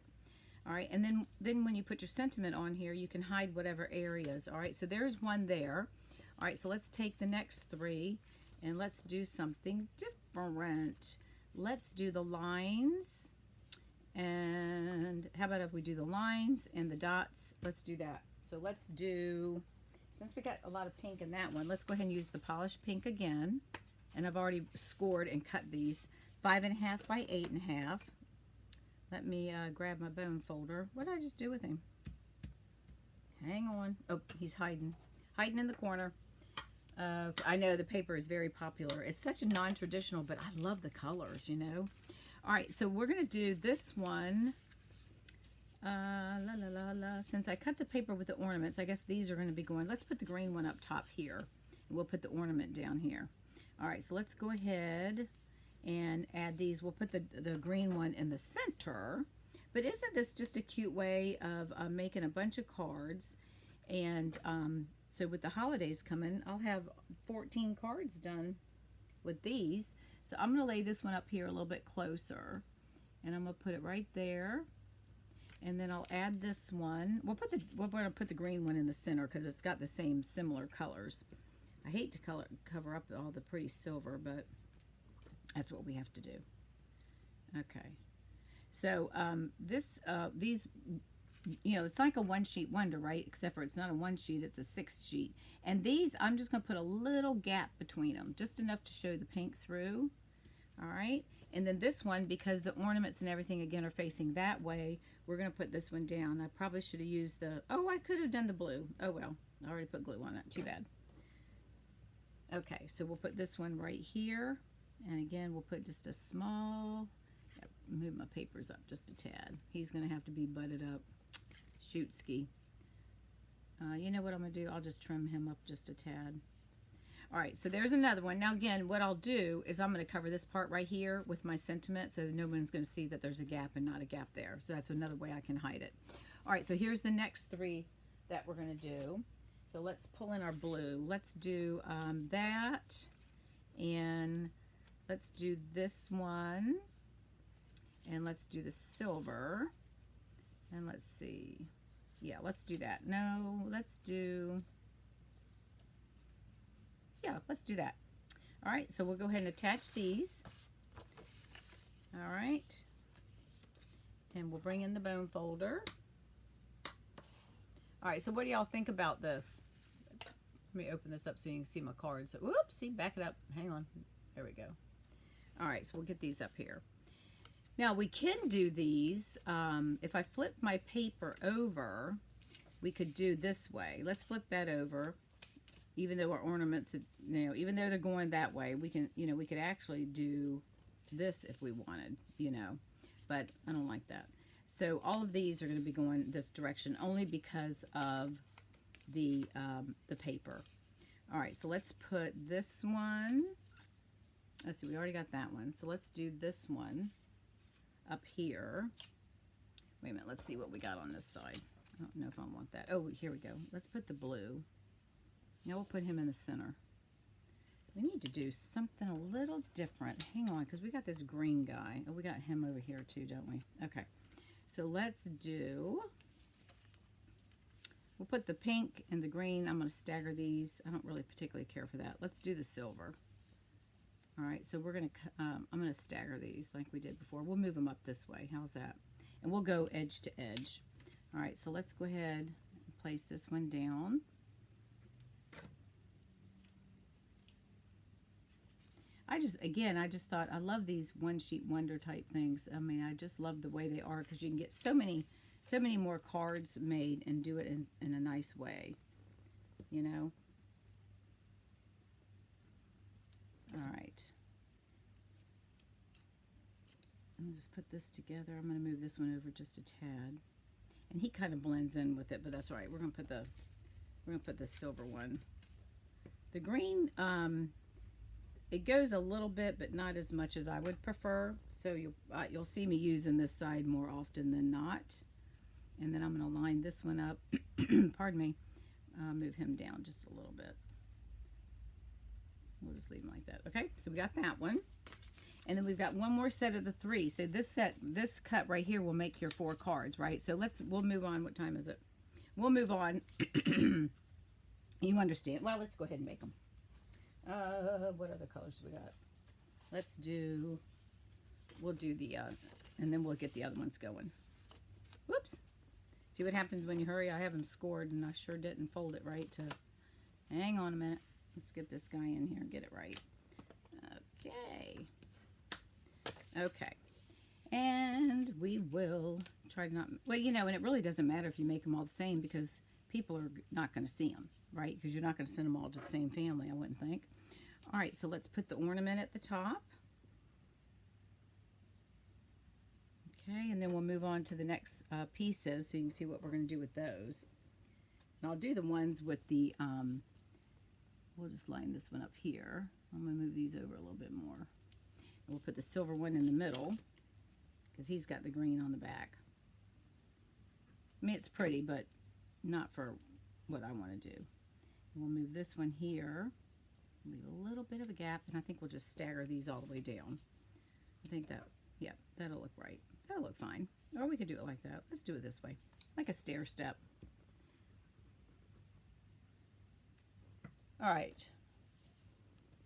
All right, and then when you put your sentiment on here, you can hide whatever areas. All right, so there's one there. All right, so let's take the next 3 and let's do something different. Let's do the lines. And how about if we do the lines and the dots? Let's do that. So let's do, since we got a lot of pink in that one, let's go ahead and use the polished pink again. And I've already scored and cut these 5.5 by 8.5. Let me grab my bone folder. What did I just do with him? Hang on. Oh, he's hiding in the corner. I know the paper is very popular. It's such a non-traditional, but I love the colors, you know. All right, so we're going to do this one. Since I cut the paper with the ornaments, I guess these are going to be going. Let's put the green one up top here. And we'll put the ornament down here. All right, so let's go ahead and add these. We'll put the green one in the center. But isn't this just a cute way of making a bunch of cards? And so with the holidays coming, I'll have 14 cards done with these. So I'm going to lay this one up here a little bit closer. And I'm going to put it right there. And then I'll add this one. We're going to put the green one in the center because it's got the same similar colors. I hate to cover up all the pretty silver, but that's what we have to do. Okay. So these, you know, it's like a one-sheet wonder, right? Except for it's not a one sheet, it's a 6 sheet. And these, I'm just going to put a little gap between them, just enough to show the pink through. All right. And then this one, because the ornaments and everything, again, are facing that way, we're going to put this one down. I probably should have used the, oh, I could have done the blue. Oh, well, I already put glue on it. Too bad. Okay, so we'll put this one right here. And again, we'll put just a small, move my papers up just a tad. He's going to have to be butted up. Shoot ski. You know what I'm going to do? I'll just trim him up just a tad. All right, so there's another one. Now, again, what I'll do is I'm going to cover this part right here with my sentiment so that no one's going to see that there's a gap and not a gap there. So that's another way I can hide it. All right, so here's the next 3 that we're going to do. So let's pull in our blue. Let's do that, and let's do this one, and let's do the silver, and let's see. Yeah, let's do that. No, let's do... Yeah, let's do that. All right, so we'll go ahead and attach these. All right. And we'll bring in the bone folder. All right, so what do y'all think about this? Let me open this up so you can see my cards. So, whoops, see, back it up. Hang on. There we go. All right, so we'll get these up here. Now, we can do these. If I flip my paper over, we could do this way. Let's flip that over. Even though our ornaments, you know, even though they're going that way, we can, you know, we could actually do this if we wanted, you know, but I don't like that. So all of these are going to be going this direction only because of the paper. All right, so let's put this one. Let's see, we already got that one. So let's do this one up here. Wait a minute, let's see what we got on this side. I don't know if I want that. Oh, here we go. Let's put the blue. Now we'll put him in the center. We need to do something a little different. Hang on, because we got this green guy. Oh, we got him over here too, don't we? Okay. So let's do... We'll put the pink and the green. I'm going to stagger these. I don't really particularly care for that. Let's do the silver. All right, so we're going to... I'm going to stagger these like we did before. We'll move them up this way. How's that? And we'll go edge to edge. All right, so let's go ahead and place this one down. I just thought, I love these one-sheet wonder type things. I mean, I just love the way they are because you can get so many more cards made and do it in a nice way, you know? All right. Let me just put this together. I'm going to move this one over just a tad. And he kind of blends in with it, but that's all right. We're going to put the silver one. The green, it goes a little bit, but not as much as I would prefer. So you'll see me using this side more often than not. And then I'm going to line this one up. Pardon me. Move him down just a little bit. We'll just leave him like that. Okay, so we got that one. And then we've got one more set of the 3. So this cut right here will make your 4 cards, right? So we'll move on. What time is it? We'll move on. You understand. Well, let's go ahead and make them. What other colors do we got? We'll do the, and then we'll get the other ones going. Whoops. See what happens when you hurry? I have them scored, and I sure didn't fold it right. Hang on a minute. Let's get this guy in here and get it right. Okay. Okay. And we will try to not, well, you know, and it really doesn't matter if you make them all the same because people are not going to see them, right? Because you're not going to send them all to the same family, I wouldn't think. All right, so let's put the ornament at the top. Okay, and then we'll move on to the next pieces so you can see what we're going to do with those. And I'll do the ones with the, we'll just line this one up here. I'm going to move these over a little bit more. And we'll put the silver one in the middle because he's got the green on the back. I mean, it's pretty, but not for what I want to do. And we'll move this one here. Leave a little bit of a gap, and I think we'll just stagger these all the way down. I think that, yeah, that'll look right. That'll look fine. Or we could do it like that. Let's do it this way, like a stair step. All right.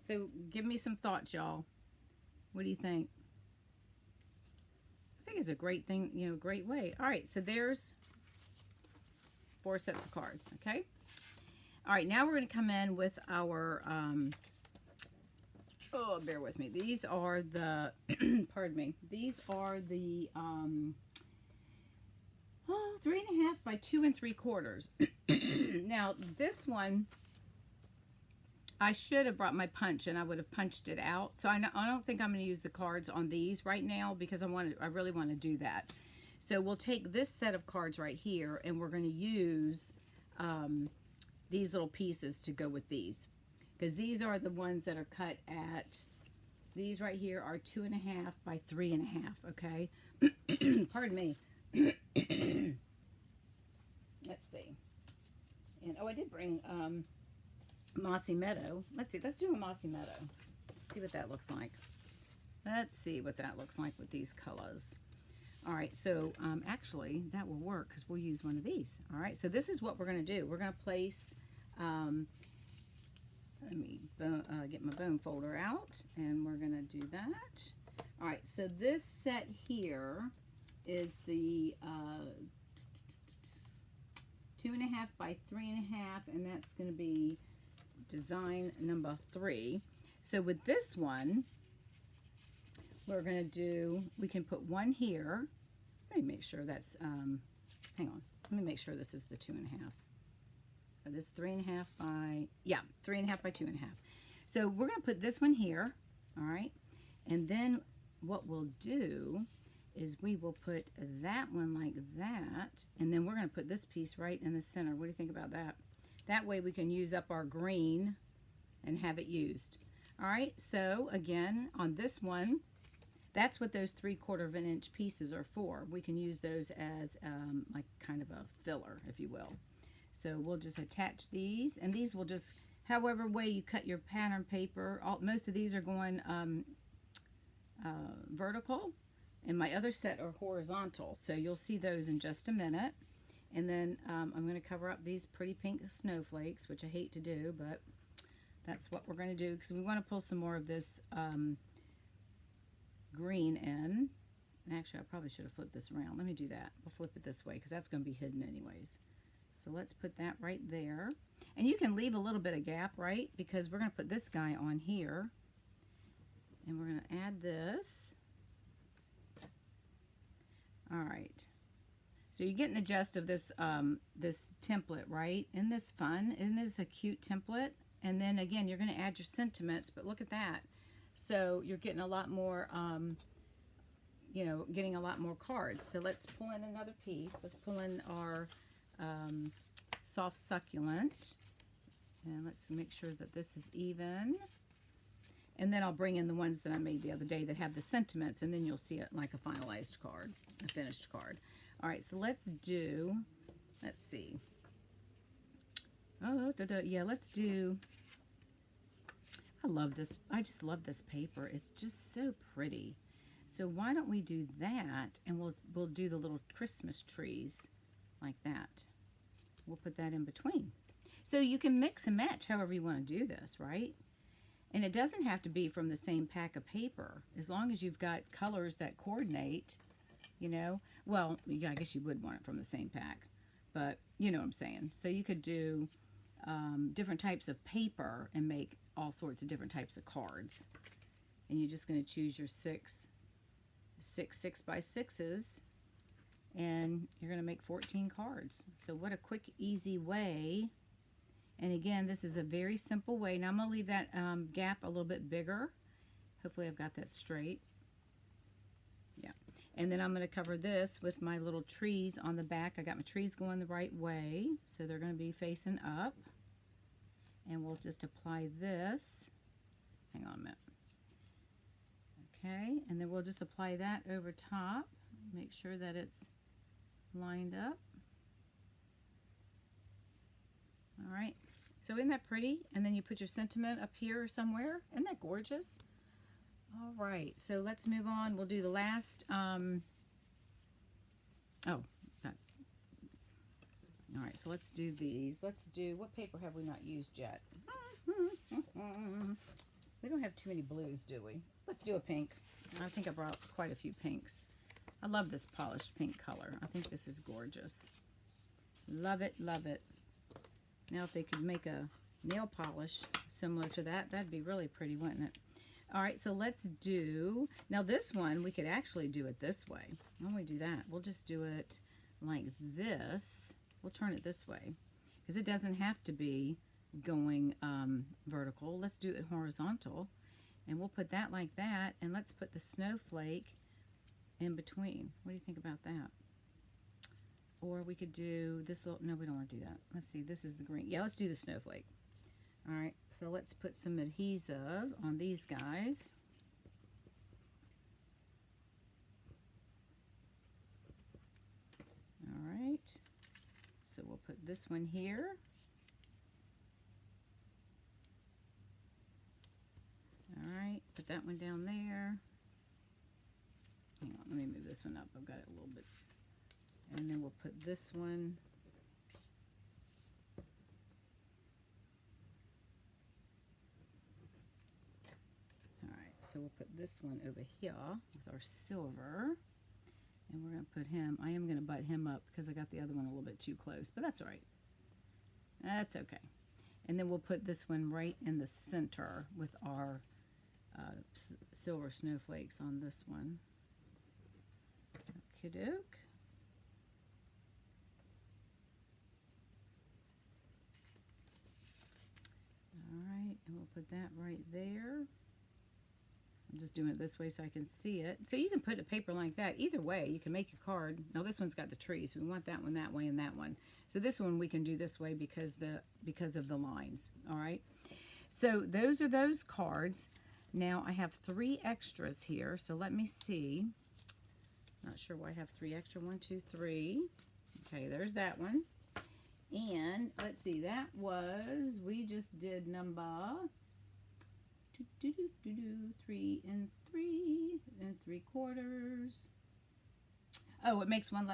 So give me some thoughts, y'all. What do you think? I think it's a great thing, you know, great way. All right, so there's 4 sets of cards, okay? All right, now we're going to come in with our, oh, bear with me. These are the, pardon me, these are the 3.5 by 2 3/4. Now, this one, I should have brought my punch and I would have punched it out. So I don't think I'm going to use the cards on these right now because I really want to do that. So we'll take this set of cards right here and we're going to use these little pieces to go with these. Because these are the ones that are cut at, these right here are 2.5 by 3.5, okay? Pardon me. Let's see. And, oh, I did bring Mossy Meadow. Let's see, let's do a Mossy Meadow. See what that looks like. Let's see what that looks like with these colors. All right, so actually that will work because we'll use one of these. All right, so this is what we're going to do. We're going to place, let me get my bone folder out, and we're going to do that. All right, so this set here is the 2.5 by 3.5, and that's going to be design number 3. So with this one, we're going to do, we can put one here. Let me make sure that's, hang on. Let me make sure this is the 2.5. This 3.5 by, yeah, 3.5 by 2.5. So we're going to put this one here, all right? And then what we'll do is we will put that one like that, and then we're going to put this piece right in the center. What do you think about that? That way we can use up our green and have it used. All right, so again, on this one, that's what those 3/4 of an inch pieces are for. We can use those as like kind of a filler, if you will. So we'll just attach these, and these will just, however way you cut your pattern paper, most of these are going vertical, and my other set are horizontal. So you'll see those in just a minute. And then I'm going to cover up these pretty pink snowflakes, which I hate to do, but that's what we're going to do because we want to pull some more of this green in. And actually, I probably should have flipped this around. Let me do that. We'll flip it this way because that's going to be hidden anyways. So let's put that right there. And you can leave a little bit of gap, right? Because we're going to put this guy on here. And we're going to add this. All right. So you're getting the gist of this this template, right? Isn't this fun? Isn't this a cute template? And then again, you're going to add your sentiments, but look at that. So you're getting a lot more, you know, getting a lot more cards. So let's pull in another piece. Let's pull in our soft succulent. And let's make sure that this is even. And then I'll bring in the ones that I made the other day that have the sentiments, and then you'll see it like a finalized card, a finished card. All right, so let's do, let's see. Oh, yeah, let's do, I love this. I just love this paper. It's just so pretty. So why don't we do that, and we'll do the little Christmas trees like that. We'll put that in between. So you can mix and match however you want to do this, right? And it doesn't have to be from the same pack of paper, as long as you've got colors that coordinate, you know. Well, yeah, I guess you would want it from the same pack, but you know what I'm saying. So you could do different types of paper and make all sorts of different types of cards. And you're just going to choose your six 6x6s, and you're going to make 14 cards. So what a quick, easy way. And again, this is a very simple way. Now I'm going to leave that gap a little bit bigger. Hopefully I've got that straight. Yeah. And then I'm going to cover this with my little trees on the back. I got my trees going the right way, so they're going to be facing up. And we'll just apply this. Hang on a minute. Okay, and then we'll just apply that over top. Make sure that it's lined up. All right, so isn't that pretty? And then you put your sentiment up here somewhere. Isn't that gorgeous? All right, so let's move on. We'll do the last, all right, so let's do these. Let's do, what paper have we not used yet? We don't have too many blues, do we? Let's do a pink. I think I brought quite a few pinks. I love this polished pink color. I think this is gorgeous. Love it, love it. Now if they could make a nail polish similar to that, that'd be really pretty, wouldn't it? All right, so let's do, now this one, we could actually do it this way. Why don't we do that? We'll just do it like this. We'll turn it this way because it doesn't have to be going vertical. Let's do it horizontal, and we'll put that like that, and let's put the snowflake in between. What do you think about that? Or we could do this little, no, we don't want to do that. Let's see, this is the green. Yeah, let's do the snowflake. All right, so let's put some adhesive on these guys. All right, so we'll put this one here. All right, put that one down there. Hang on, let me move this one up. I've got it a little bit. And then we'll put this one. All right, so we'll put this one over here with our silver. And we're going to put him, I am going to butt him up because I got the other one a little bit too close, but that's all right. That's okay. And then we'll put this one right in the center with our silver snowflakes on this one. Okie doke. Alright, and we'll put that right there. I'm just doing it this way so I can see it. So you can put a paper like that. Either way, you can make your card. Now this one's got the trees. So we want that one that way and that one. So this one we can do this way because of the lines. Alright. So those are those cards. Now I have 3 extras here. So let me see. Not sure why I have 3 extra. 1, 2, 3. Okay, there's that one. And let's see, that was, we just did number 3 and 3/4. Oh, it makes one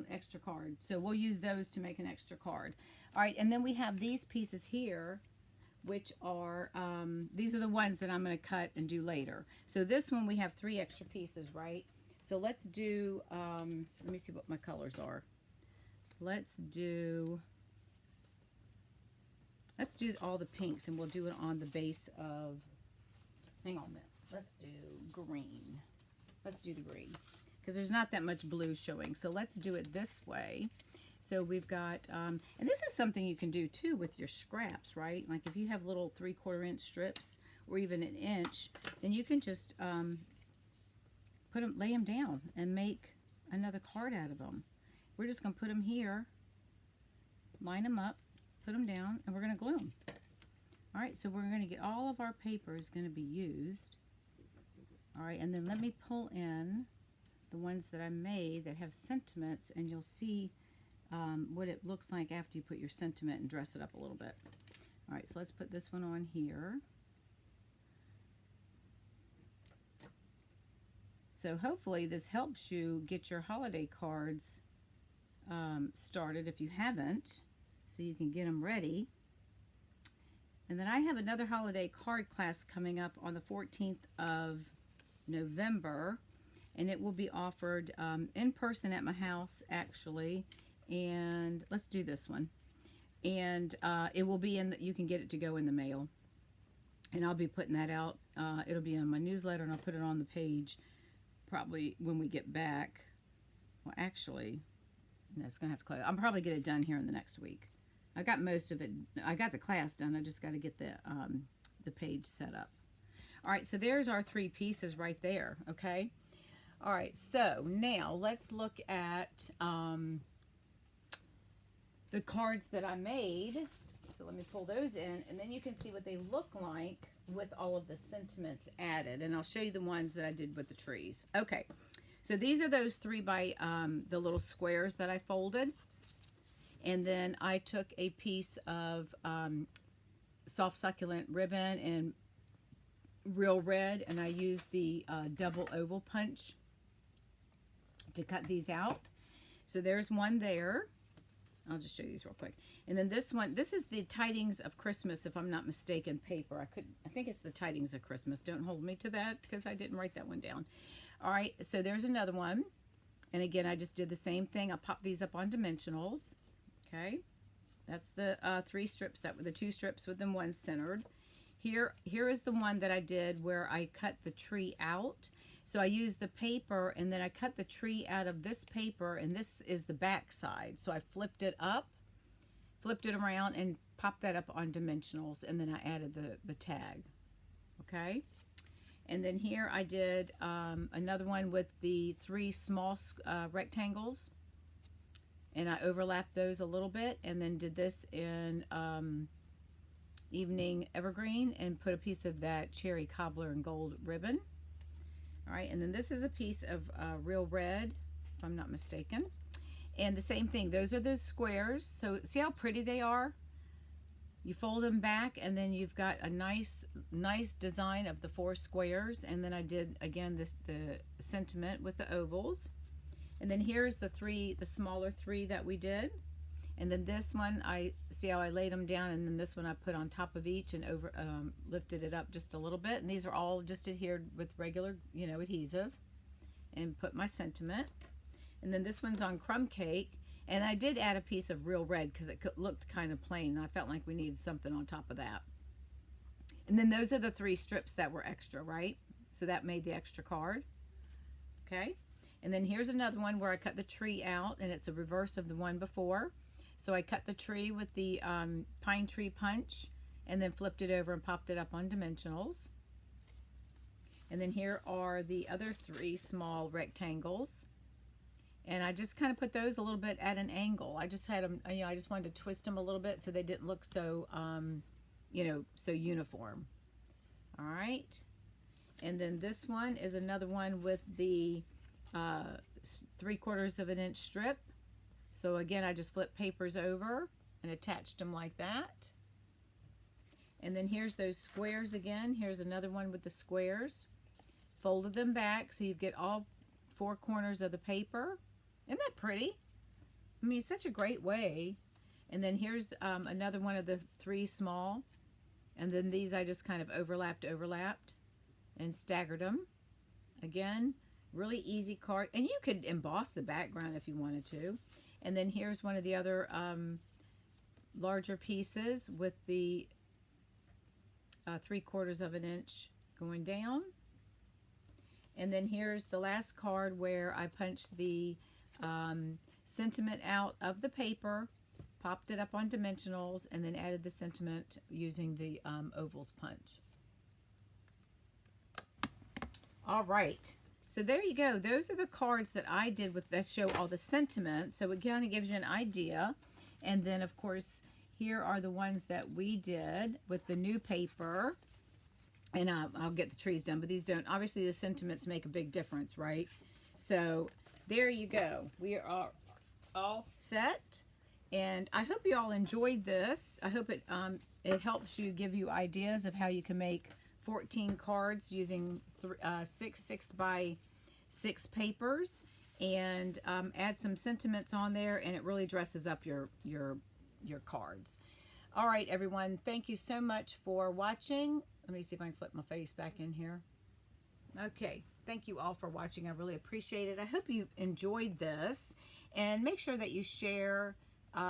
extra card. So we'll use those to make an extra card. All right, and then we have these pieces here, which are, these are the ones that I'm going to cut and do later. So this one we have 3 extra pieces, right? So let's do, let me see what my colors are. Let's do all the pinks, and we'll do it on the base of, hang on a minute, let's do green. Let's do the green, because there's not that much blue showing. So let's do it this way. So we've got, and this is something you can do too with your scraps, right? Like if you have little 3/4 inch strips, or even an inch, then you can just lay them down and make another card out of them. We're just going to put them here, line them up, put them down, and we're going to glue them. All right, so we're going to get all of our paper is going to be used. All right, and then let me pull in the ones that I made that have sentiments, and you'll see what it looks like after you put your sentiment and dress it up a little bit. All right, so let's put this one on here. So hopefully this helps you get your holiday cards started if you haven't, so you can get them ready. And then I have another holiday card class coming up on the 14th of November, and it will be offered in person at my house, actually. And let's do this one. And it will be you can get it to go in the mail. And I'll be putting that out. It'll be on my newsletter, and I'll put it on the page probably when we get back. Well, actually, no, it's going to have to close. I'll probably get it done here in the next week. I got most of it. I got the class done. I just got to get the page set up. All right, so there's our 3 pieces right there, okay? All right, so now let's look at the cards that I made. So let me pull those in, and then you can see what they look like with all of the sentiments added. And I'll show you the ones that I did with the trees. Okay, so these are those 3 by the little squares that I folded. And then I took a piece of soft succulent ribbon and Real Red, and I used the double oval punch to cut these out. So there's one there. I'll just show you these real quick. And then this one, this is the Tidings of Christmas, if I'm not mistaken, paper. I think it's the Tidings of Christmas. Don't hold me to that because I didn't write that one down. All right, so there's another one. And again, I just did the same thing. I popped these up on dimensionals. Okay, that's the 3 strips, that were the 2 strips with them 1 centered. Here is the one that I did where I cut the tree out. So I used the paper, and then I cut the tree out of this paper, and this is the back side. So I flipped it up, flipped it around, and popped that up on dimensionals, and then I added the tag. Okay, and then here I did another one with the 3 small rectangles, and I overlapped those a little bit, and then did this in Evening Evergreen and put a piece of that cherry cobbler and gold ribbon. All right, and then this is a piece of Real Red, if I'm not mistaken. And the same thing, those are the squares. So see how pretty they are? You fold them back, and then you've got a nice design of the 4 squares. And then I did, again, the sentiment with the ovals. And then here's the smaller 3 that we did. And then this one, I see how I laid them down, and then this one I put on top of each and lifted it up just a little bit. And these are all just adhered with regular, adhesive, and put my sentiment. And then this one's on crumb cake, and I did add a piece of Real Red because it looked kind of plain. I felt like we needed something on top of that. And then those are the 3 strips that were extra, right? So that made the extra card. Okay. And then here's another one where I cut the tree out, and it's a reverse of the one before. So I cut the tree with the pine tree punch, and then flipped it over and popped it up on dimensionals. And then here are the other 3 small rectangles. And I just kind of put those a little bit at an angle. I just had them, I just wanted to twist them a little bit so they didn't look so, so uniform. All right. And then this one is another one with the 3/4 of an inch strip. So again, I just flipped papers over and attached them like that. And then here's those squares again. Here's another one with the squares. Folded them back so you get all 4 corners of the paper. Isn't that pretty? I mean, it's such a great way. And then here's another one of the 3 small. And then these I just kind of overlapped and staggered them. Again, really easy card. And you could emboss the background if you wanted to. And then here's one of the other larger pieces with the 3/4 of an inch going down. And then here's the last card where I punched the sentiment out of the paper, popped it up on dimensionals, and then added the sentiment using the ovals punch. All right. So there you go. Those are the cards that I did that show all the sentiments. So it kind of gives you an idea. And then, of course, here are the ones that we did with the new paper. And I'll get the trees done, but these don't. Obviously, the sentiments make a big difference, right? So there you go. We are all set. And I hope you all enjoyed this. I hope it helps you, give you ideas of how you can make 14 cards using 6 by 6 papers and add some sentiments on there, and it really dresses up your cards. All right, everyone, thank you so much for watching. Let me see if I can flip my face back in here. Okay, thank you all for watching. I really appreciate it. I hope you enjoyed this, and make sure that you share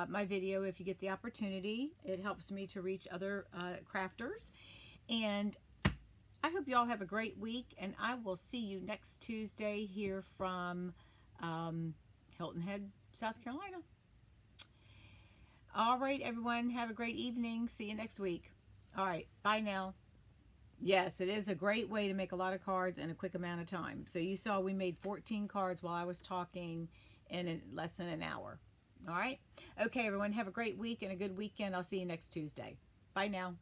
my video if you get the opportunity. It helps me to reach other crafters, and I hope you all have a great week, and I will see you next Tuesday here from Hilton Head, South Carolina. All right, everyone, have a great evening. See you next week. All right, bye now. Yes, it is a great way to make a lot of cards in a quick amount of time. So you saw we made 14 cards while I was talking in less than an hour. All right. Okay, everyone, have a great week and a good weekend. I'll see you next Tuesday. Bye now.